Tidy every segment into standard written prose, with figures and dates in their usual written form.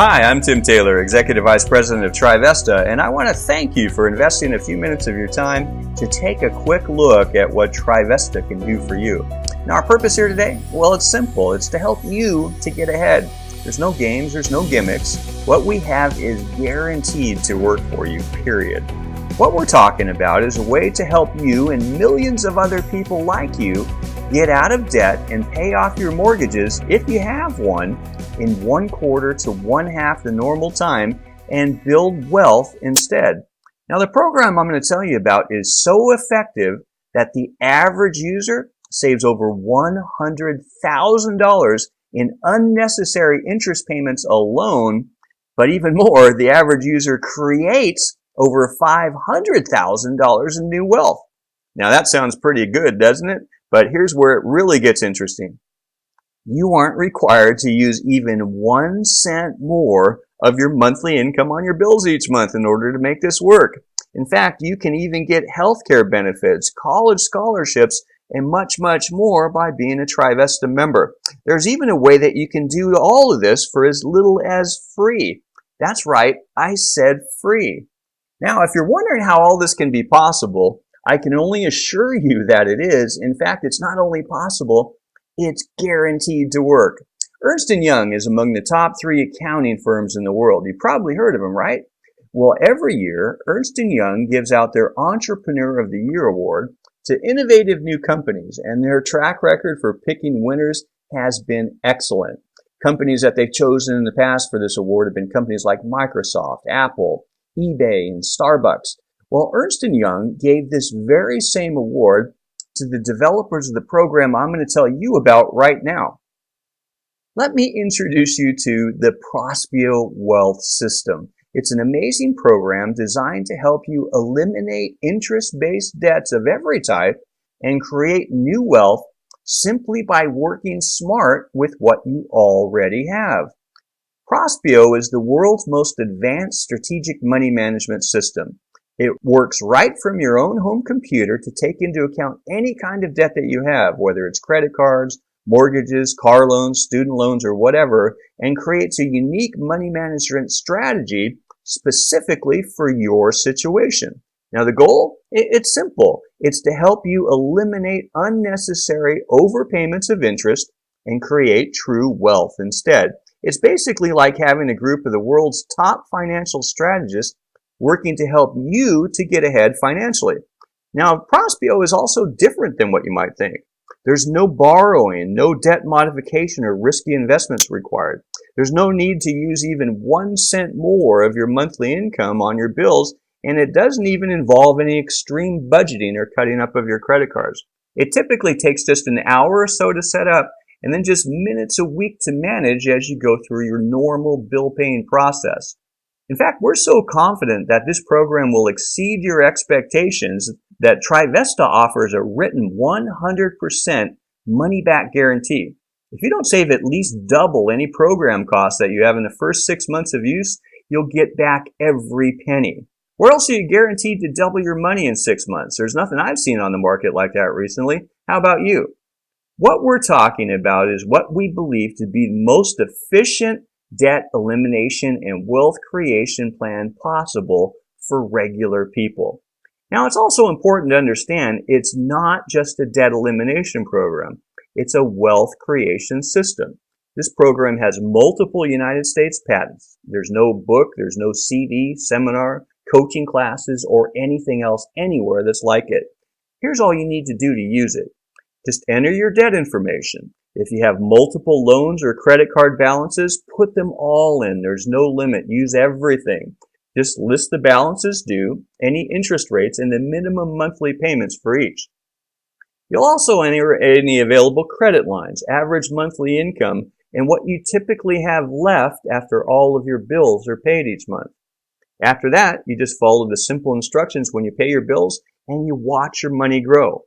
Hi, I'm Tim Taylor, Executive Vice President of Trivesta, and I want to thank you for investing a few minutes of your time to take a quick look at what Trivesta can do for you. Now, our purpose here today? Well, it's simple. It's to help you to get ahead. There's no games, there's no gimmicks. What we have is guaranteed to work for you, period. What we're talking about is a way to help you and millions of other people like you get out of debt and pay off your mortgages, if you have one, in 1/4 to 1/2 the normal time and build wealth instead. Now, the program I'm going to tell you about is so effective that the average user saves over $100,000 in unnecessary interest payments alone, but even more, the average user creates over $500,000 in new wealth. Now, that sounds pretty good, doesn't it? But here's where it really gets interesting. You aren't required to use even 1 cent more of your monthly income on your bills each month in order to make this work. In fact, you can even get healthcare benefits, college scholarships, and much, much more by being a Trivesta member. There's even a way that you can do all of this for as little as free. That's right, I said free. Now, if you're wondering how all this can be possible, I can only assure you that it is. In fact, it's not only possible, it's guaranteed to work. Ernst & Young is among the top 3 accounting firms in the world. You've probably heard of them, right? Well, every year, Ernst & Young gives out their Entrepreneur of the Year award to innovative new companies, and their track record for picking winners has been excellent. Companies that they've chosen in the past for this award have been companies like Microsoft, Apple, eBay, and Starbucks. Well, Ernst & Young gave this very same award to the developers of the program I'm going to tell you about right now. Let me introduce you to the PROSPIO Wealth System. It's an amazing program designed to help you eliminate interest-based debts of every type and create new wealth simply by working smart with what you already have. PROSPIO is the world's most advanced strategic money management system. It works right from your own home computer to take into account any kind of debt that you have, whether it's credit cards, mortgages, car loans, student loans, or whatever, and creates a unique money management strategy specifically for your situation. Now, the goal? It's simple. It's to help you eliminate unnecessary overpayments of interest and create true wealth instead. It's basically like having a group of the world's top financial strategists working to help you to get ahead financially. Now, PROSPIO is also different than what you might think. There's no borrowing, no debt modification or risky investments required. There's no need to use even 1 cent more of your monthly income on your bills, and it doesn't even involve any extreme budgeting or cutting up of your credit cards. It typically takes just an hour or so to set up, and then just minutes a week to manage as you go through your normal bill paying process. In fact, we're so confident that this program will exceed your expectations that Trivesta offers a written 100% money-back guarantee. If you don't save at least double any program costs that you have in the first 6 months of use, you'll get back every penny. Or else you're guaranteed to double your money in 6 months. There's nothing I've seen on the market like that recently. How about you? What we're talking about is what we believe to be the most efficient debt elimination and wealth creation plan possible for regular people. Now, it's also important to understand it's not just a debt elimination program. It's a wealth creation system. This program has multiple United States patents. There's no book, there's no CD, seminar, coaching classes, or anything else anywhere that's like it. Here's all you need to do to use it. Just enter your debt information. If you have multiple loans or credit card balances, put them all in. There's no limit. Use everything. Just list the balances due, any interest rates, and the minimum monthly payments for each. You'll also enter any available credit lines, average monthly income, and what you typically have left after all of your bills are paid each month. After that, you just follow the simple instructions when you pay your bills, and you watch your money grow.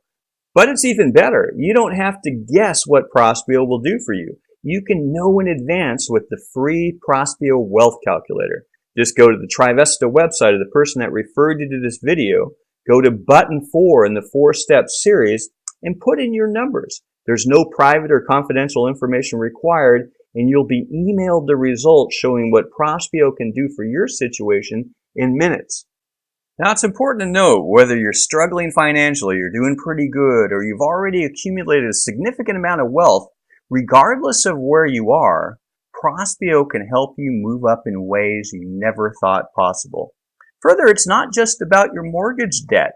But it's even better. You don't have to guess what PROSPIO will do for you. You can know in advance with the free PROSPIO Wealth Calculator. Just go to the Trivesta website of the person that referred you to this video, go to button 4 in the 4-step series, and put in your numbers. There's no private or confidential information required, and you'll be emailed the results showing what PROSPIO can do for your situation in minutes. Now, it's important to note whether you're struggling financially, you're doing pretty good, or you've already accumulated a significant amount of wealth, regardless of where you are, PROSPIO can help you move up in ways you never thought possible. Further, it's not just about your mortgage debt.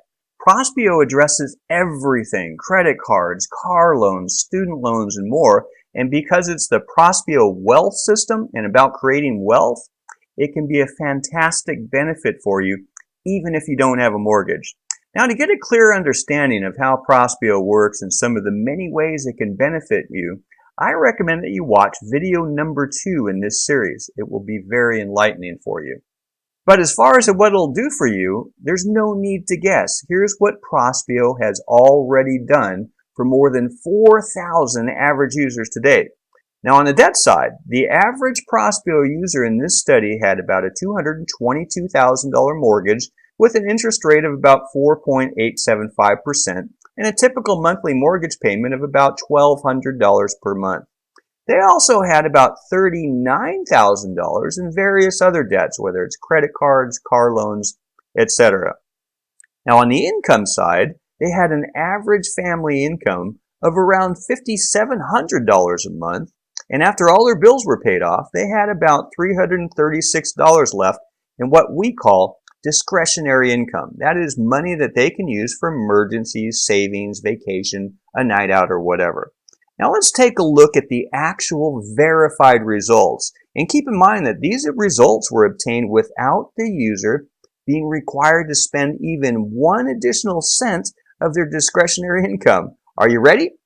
PROSPIO addresses everything: credit cards, car loans, student loans, and more. And because it's the PROSPIO wealth system and about creating wealth, it can be a fantastic benefit for you, even if you don't have a mortgage. Now, to get a clear understanding of how PROSPIO works and some of the many ways it can benefit you, I recommend that you watch video number 2 in this series. It will be very enlightening for you. But as far as what it'll do for you, there's no need to guess. Here's what PROSPIO has already done for more than 4,000 average users to date. Now, on the debt side, the average PROSPIO user in this study had about a $222,000 mortgage with an interest rate of about 4.875% and a typical monthly mortgage payment of about $1,200 per month. They also had about $39,000 in various other debts, whether it's credit cards, car loans, etc. Now, on the income side, they had an average family income of around $5,700 a month, and after all their bills were paid off, they had about $336 left in what we call discretionary income. That is money that they can use for emergencies, savings, vacation, a night out, or whatever. Now let's take a look at the actual verified results. And keep in mind that these results were obtained without the user being required to spend even 1 additional cent of their discretionary income. Are you ready?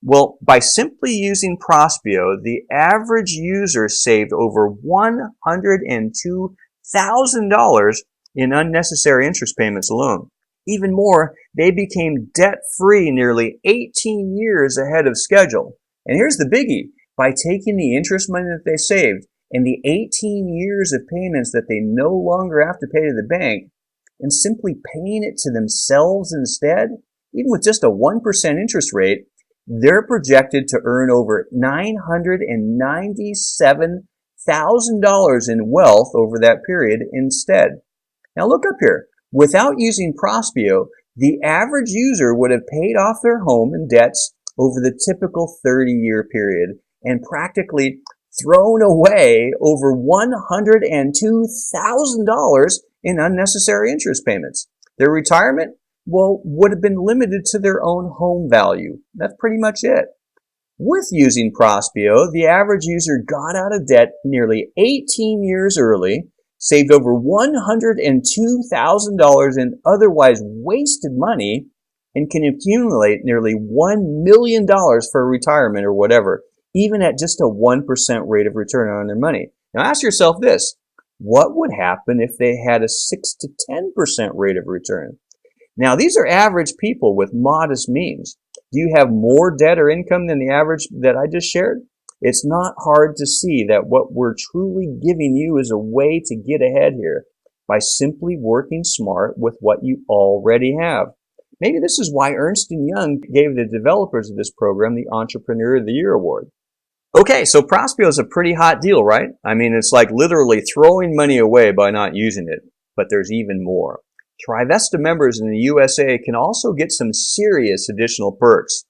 Well, by simply using PROSPIO, the average user saved over $102,000 in unnecessary interest payments alone. Even more, they became debt-free nearly 18 years ahead of schedule. And here's the biggie. By taking the interest money that they saved and the 18 years of payments that they no longer have to pay to the bank and simply paying it to themselves instead, even with just a 1% interest rate, they're projected to earn over $997,000 in wealth over that period instead. Now look up here. Without using PROSPIO, the average user would have paid off their home and debts over the typical 30-year period and practically thrown away over $102,000 in unnecessary interest payments. Their retirement, well, would have been limited to their own home value. That's pretty much it. With using PROSPIO, the average user got out of debt nearly 18 years early, saved over $102,000 in otherwise wasted money, and can accumulate nearly $1 million for retirement or whatever, even at just a 1% rate of return on their money. Now ask yourself this: what would happen if they had a 6 to 10% rate of return? Now these are average people with modest means. Do you have more debt or income than the average that I just shared? It's not hard to see that what we're truly giving you is a way to get ahead here by simply working smart with what you already have. Maybe this is why Ernst & Young gave the developers of this program the Entrepreneur of the Year award. Okay, so PROSPIO is a pretty hot deal, right? I mean, it's like literally throwing money away by not using it. But there's even more. Trivesta members in the USA can also get some serious additional perks.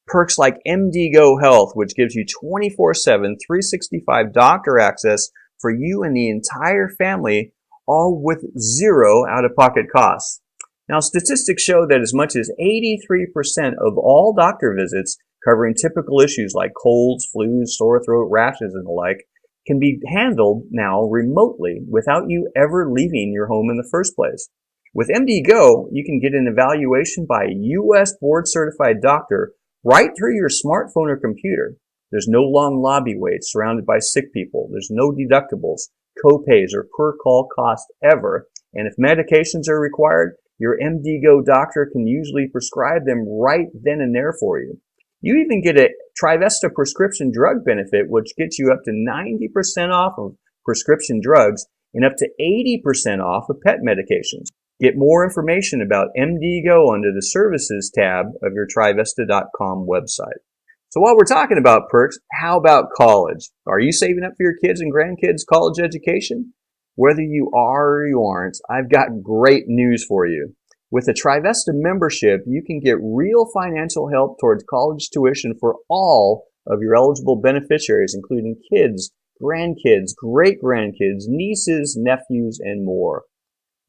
Perks like MDGo Health, which gives you 24/7, 365 doctor access for you and the entire family, all with zero out-of-pocket costs. Now, statistics show that as much as 83% of all doctor visits covering typical issues like colds, flus, sore throat, rashes, and the like can be handled now remotely without you ever leaving your home in the first place. With MDGo, you can get an evaluation by a U.S. board-certified doctor right through your smartphone or computer. There's no long lobby waits surrounded by sick people. There's no deductibles, co-pays, or per-call cost ever. And if medications are required, your MDGo doctor can usually prescribe them right then and there for you. You even get a Trivesta prescription drug benefit, which gets you up to 90% off of prescription drugs and up to 80% off of pet medications. Get more information about MDGo under the Services tab of your Trivesta.com website. So while we're talking about perks, how about college? Are you saving up for your kids' and grandkids' college education? Whether you are or you aren't, I've got great news for you. With a Trivesta membership, you can get real financial help towards college tuition for all of your eligible beneficiaries, including kids, grandkids, great-grandkids, nieces, nephews, and more.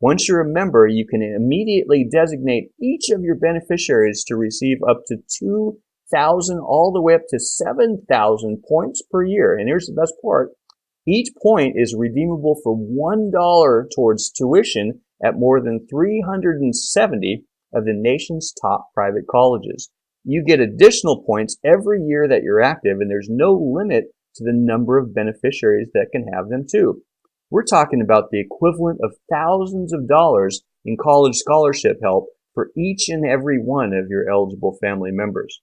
Once you're a member, you can immediately designate each of your beneficiaries to receive up to 2,000 all the way up to 7,000 points per year. And here's the best part. Each point is redeemable for $1 towards tuition at more than 370 of the nation's top private colleges. You get additional points every year that you're active, and there's no limit to the number of beneficiaries that can have them too. We're talking about the equivalent of thousands of dollars in college scholarship help for each and every one of your eligible family members.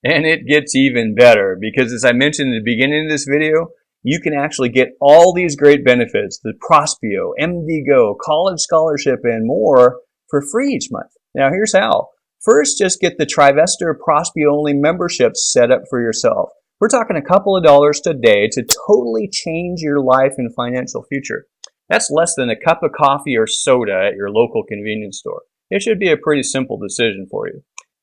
And it gets even better because, as I mentioned in the beginning of this video, you can actually get all these great benefits, the PROSPIO, MDGo, college scholarship, and more for free each month. Now here's how. First, just get the Trivesta or PROSPIO only memberships set up for yourself. We're talking a couple of dollars today to totally change your life and financial future. That's less than a cup of coffee or soda at your local convenience store. It should be a pretty simple decision for you.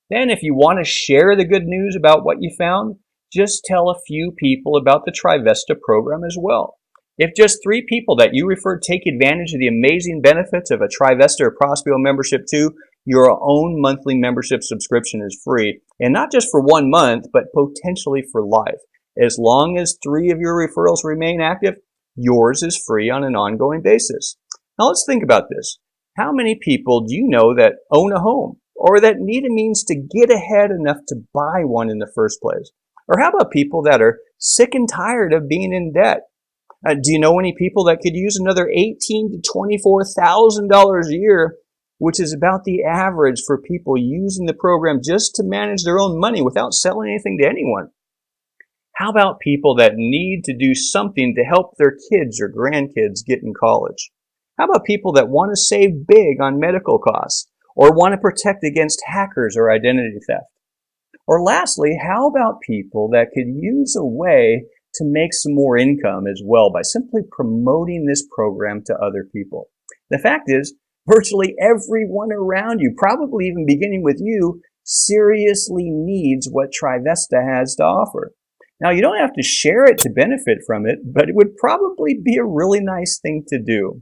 Then if you want to share the good news about what you found, just tell a few people about the Trivesta program as well. If just 3 people that you refer take advantage of the amazing benefits of a Trivesta or PROSPIO membership too, your own monthly membership subscription is free, and not just for 1 month, but potentially for life. As long as 3 of your referrals remain active, yours is free on an ongoing basis. Now let's think about this. How many people do you know that own a home, or that need a means to get ahead enough to buy one in the first place? Or how about people that are sick and tired of being in debt? Do you know any people that could use another $18,000 to $24,000 a year, which is about the average for people using the program just to manage their own money without selling anything to anyone? How about people that need to do something to help their kids or grandkids get in college? How about people that want to save big on medical costs or want to protect against hackers or identity theft? Or lastly, how about people that could use a way to make some more income as well by simply promoting this program to other people? The fact is, virtually everyone around you, probably even beginning with you, seriously needs what Trivesta has to offer. Now, you don't have to share it to benefit from it, but it would probably be a really nice thing to do.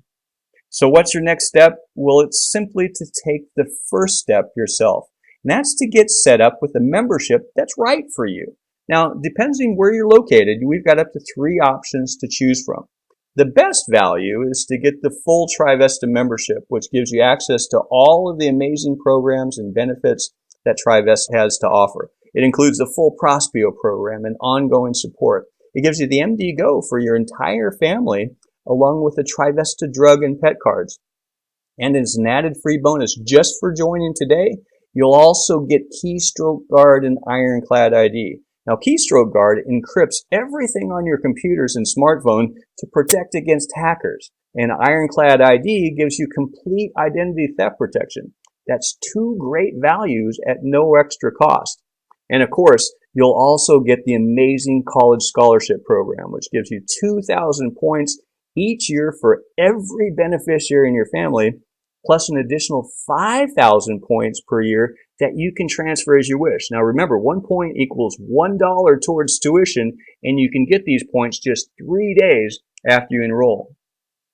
So what's your next step? Well, it's simply to take the first step yourself. And that's to get set up with a membership that's right for you. Now, depending where you're located, we've got up to 3 options to choose from. The best value is to get the full Trivesta membership, which gives you access to all of the amazing programs and benefits that Trivesta has to offer. It includes the full PROSPIO program and ongoing support. It gives you the MDGo for your entire family, along with the Trivesta drug and pet cards. And as an added free bonus just for joining today, you'll also get Keystroke Guard and Ironclad ID. Now, Keystroke Guard encrypts everything on your computers and smartphone to protect against hackers. And Ironclad ID gives you complete identity theft protection. That's 2 great values at no extra cost. And of course, you'll also get the amazing college scholarship program, which gives you 2,000 points each year for every beneficiary in your family, plus an additional 5,000 points per year that you can transfer as you wish. Now remember, 1 point equals $1 towards tuition, and you can get these points just 3 days after you enroll.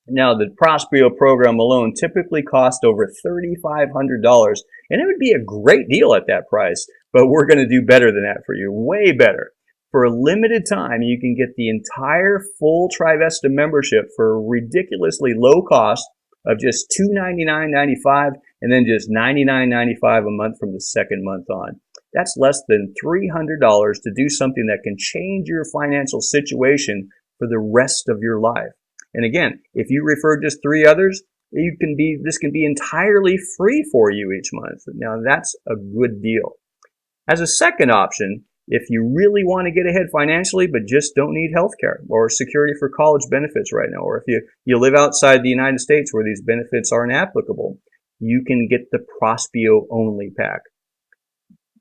Now, the PROSPIO program alone typically costs over $3,500, and it would be a great deal at that price, but we're going to do better than that for you, way better. For a limited time, you can get the entire full Trivesta membership for a ridiculously low cost of just $299.95 and then just $99.95 a month from the second month on. That's less than $300 to do something that can change your financial situation for the rest of your life. And again, if you refer just 3 others, this can be entirely free for you each month. Now that's a good deal. As a second option, if you really want to get ahead financially but just don't need health care or security for college benefits right now, or if you live outside the United States where these benefits aren't applicable, you can get the PROSPIO only pack.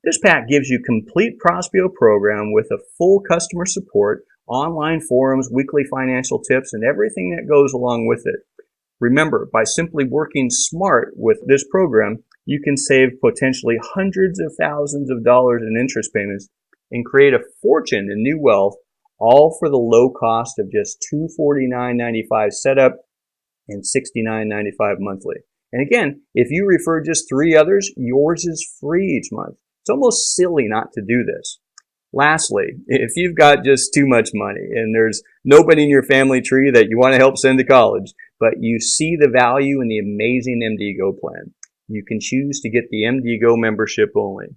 This pack gives you complete PROSPIO program with a full customer support, online forums, weekly financial tips, and everything that goes along with it. Remember, by simply working smart with this program, you can save potentially hundreds of thousands of dollars in interest payments and create a fortune in new wealth, all for the low cost of just $249.95 setup and $69.95 monthly. And again, if you refer just 3 others, yours is free each month. It's almost silly not to do this. Lastly, if you've got just too much money and there's nobody in your family tree that you want to help send to college, but you see the value in the amazing MDGo plan, you can choose to get the MDGo membership only.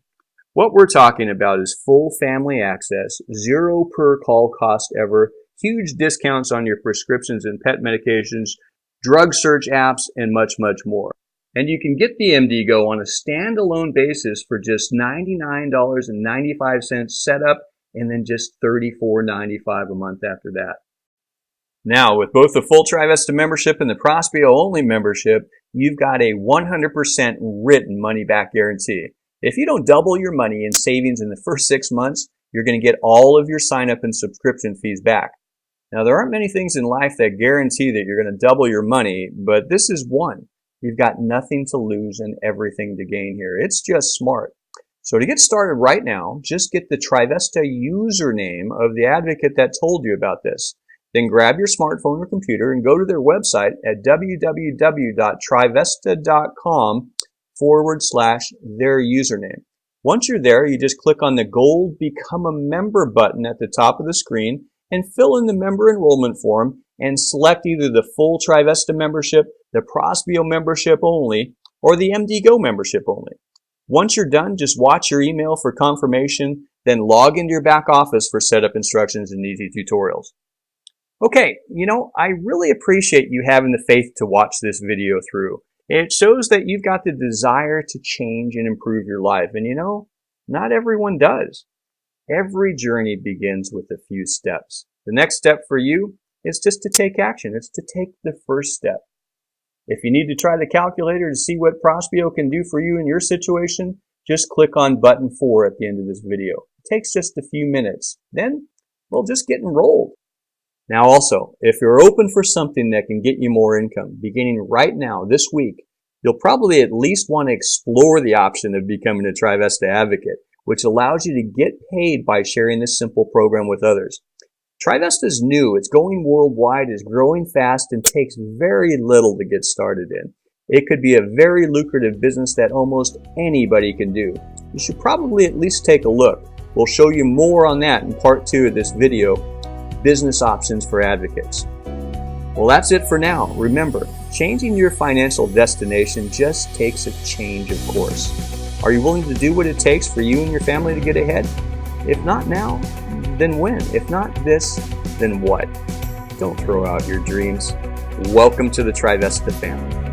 What we're talking about is full family access, 0 per call cost ever, huge discounts on your prescriptions and pet medications, drug search apps, and much, much more. And you can get the MDGo on a standalone basis for just $99.95 setup and then just $34.95 a month after that. Now, with both the full Trivesta membership and the PROSPIO only membership, you've got a 100% written money back guarantee. If you don't double your money in savings in the first 6 months, you're going to get all of your sign up and subscription fees back. Now, there aren't many things in life that guarantee that you're going to double your money, but this is one. You've got nothing to lose and everything to gain here. It's just smart. So to get started right now, just get the Trivesta username of the advocate that told you about this. Then grab your smartphone or computer and go to their website at www.trivesta.com/their username. Once you're there, you just click on the gold Become a Member button at the top of the screen and fill in the member enrollment form and select either the full Trivesta membership, the PROSPIO membership only, or the MDGo membership only. Once you're done, just watch your email for confirmation, then log into your back office for setup instructions and easy tutorials. Okay, I really appreciate you having the faith to watch this video through. It shows that you've got the desire to change and improve your life. And not everyone does. Every journey begins with a few steps. The next step for you is just to take action. It's to take the first step. If you need to try the calculator to see what PROSPIO can do for you in your situation, just click on button 4 at the end of this video. It takes just a few minutes. Then, just get enrolled. Now also, if you're open for something that can get you more income, beginning right now, this week, you'll probably at least want to explore the option of becoming a Trivesta advocate, which allows you to get paid by sharing this simple program with others. Trivesta is new, it's going worldwide, is growing fast, and takes very little to get started in. It could be a very lucrative business that almost anybody can do. You should probably at least take a look. We'll show you more on that in part 2 of this video, Business Options for Advocates. Well, that's it for now. Remember, changing your financial destination just takes a change of course. Are you willing to do what it takes for you and your family to get ahead? If not now, then when? If not this, then what? Don't throw out your dreams. Welcome to the Trivesta family.